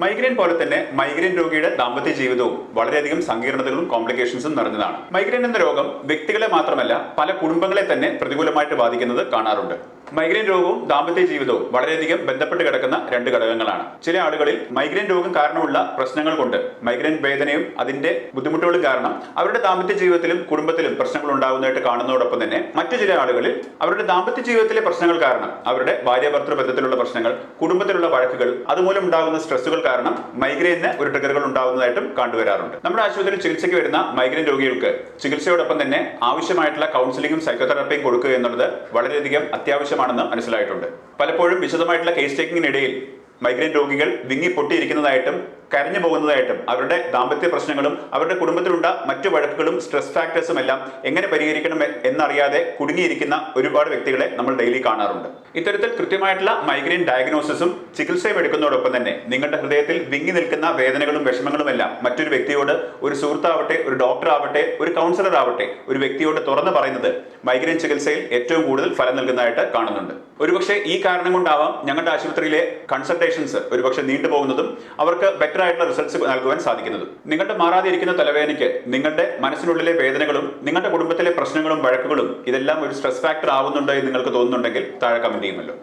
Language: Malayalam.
മൈഗ്രെയിൻ പോലെ തന്നെ മൈഗ്രെയിൻ രോഗിയുടെ ദാമ്പത്യ ജീവിതവും വളരെയധികം സങ്കീർണതകളും കോംപ്ലിക്കേഷൻസും നിറഞ്ഞതാണ്. മൈഗ്രെയിൻ എന്ന രോഗം വ്യക്തികളെ മാത്രമല്ല പല കുടുംബങ്ങളെ തന്നെ പ്രതികൂലമായിട്ട് ബാധിക്കുന്നത് കാണാറുണ്ട്. മൈഗ്രെയിൻ രോഗവും ദാമ്പത്യ ജീവിതവും വളരെയധികം ബന്ധപ്പെട്ട് കിടക്കുന്ന രണ്ട് ഘടകങ്ങളാണ്. ചില ആളുകളിൽ മൈഗ്രെയിൻ രോഗം കാരണമുള്ള പ്രശ്നങ്ങൾ കൊണ്ട് മൈഗ്രെയിൻ വേദനയും അതിന്റെ ബുദ്ധിമുട്ടുകളും കാരണം അവരുടെ ദാമ്പത്യ ജീവിതത്തിലും കുടുംബത്തിലും പ്രശ്നങ്ങൾ ഉണ്ടാകുന്നതായിട്ട് കാണുന്നതോടൊപ്പം തന്നെ മറ്റു ചില ആളുകളിൽ അവരുടെ ദാമ്പത്യ ജീവിതത്തിലെ പ്രശ്നങ്ങൾ കാരണം അവരുടെ ഭാര്യാഭർത്തൃ ബന്ധത്തിലുള്ള പ്രശ്നങ്ങൾ, കുടുംബത്തിലുള്ള വഴക്കുകൾ, അതുമൂലം ഉണ്ടാകുന്ന സ്ട്രെസ്സുകൾ കാരണം മൈഗ്രെയിന് ഒരു ട്രിഗറുകൾ ഉണ്ടാകുന്നതായിട്ടും കണ്ടുവരാറുണ്ട്. നമ്മുടെ ആശുപത്രിയിൽ ചികിത്സയ്ക്ക് വരുന്ന മൈഗ്രെയിൻ രോഗികൾക്ക് ചികിത്സയോടൊപ്പം തന്നെ ആവശ്യമായിട്ടുള്ള കൗൺസിലിംഗും സൈക്കോതെറാപ്പിയും കൊടുക്കുക എന്നുള്ളത് വളരെയധികം അത്യാവശ്യമാണെന്ന് മനസ്സിലായിട്ടുണ്ട്. പലപ്പോഴും വിശദമായിട്ടുള്ള കേസ് ടേക്കിങ്ങിനിടയിൽ മൈഗ്രെയിൻ രോഗികൾ വിങ്ങി പൊട്ടിയിരിക്കുന്നതായിട്ടും കരഞ്ഞു പോകുന്നതായിട്ടും അവരുടെ ദാമ്പത്യ പ്രശ്നങ്ങളും അവരുടെ കുടുംബത്തിലുള്ള മറ്റു വഴക്കുകളും സ്ട്രെസ് ഫാക്ടേഴ്സും എല്ലാം എങ്ങനെ പരിഹരിക്കണം എന്നറിയാതെ കുടുങ്ങിയിരിക്കുന്ന ഒരുപാട് വ്യക്തികളെ നമ്മൾ ഡെയിലി കാണാറുണ്ട്. ഇത്തരത്തിൽ കൃത്യമായിട്ടുള്ള മൈഗ്രെയിൻ ഡയഗ്നോസിസും ചികിത്സയും എടുക്കുന്നതോടൊപ്പം തന്നെ നിങ്ങളുടെ ഹൃദയത്തിൽ വിങ്ങി നിൽക്കുന്ന വേദനകളും വിഷമങ്ങളും എല്ലാം മറ്റൊരു വ്യക്തിയോട്, ഒരു സുഹൃത്താവട്ടെ, ഒരു ഡോക്ടർ ആവട്ടെ, ഒരു കൗൺസിലർ ആവട്ടെ, ഒരു വ്യക്തിയോട് തുറന്നു പറയുന്നത് മൈഗ്രെയിൻ ചികിത്സയിൽ ഏറ്റവും കൂടുതൽ ഫലം നൽകുന്നതായിട്ട് കാണുന്നുണ്ട്. ഒരുപക്ഷെ ഈ കാരണം കൊണ്ടാവാം ഞങ്ങളുടെ ആശുപത്രിയിലെ കൺസൾട്ടേഷൻസ് ഒരുപക്ഷെ നീണ്ടുപോകുന്നതും അവർക്ക് ബെറ്റർ ആയിട്ടുള്ള റിസൾട്ട്സ് നൽകുവാൻ സാധിക്കുന്നത്. നിങ്ങളുടെ മാറാതെ ഇരിക്കുന്ന തലവേദനയ്ക്ക് നിങ്ങളുടെ മനസ്സിനുള്ളിലെ വേദനകളും നിങ്ങളുടെ കുടുംബത്തിലെ പ്രശ്നങ്ങളും വഴക്കുകളും ഇതെല്ലാം ഒരു സ്ട്രെസ് ഫാക്ടർ ആവുന്നുണ്ട് എന്ന് നിങ്ങൾക്ക് തോന്നുന്നുണ്ടെങ്കിൽ താഴെ കമന്റ് ചെയ്യുമല്ലോ.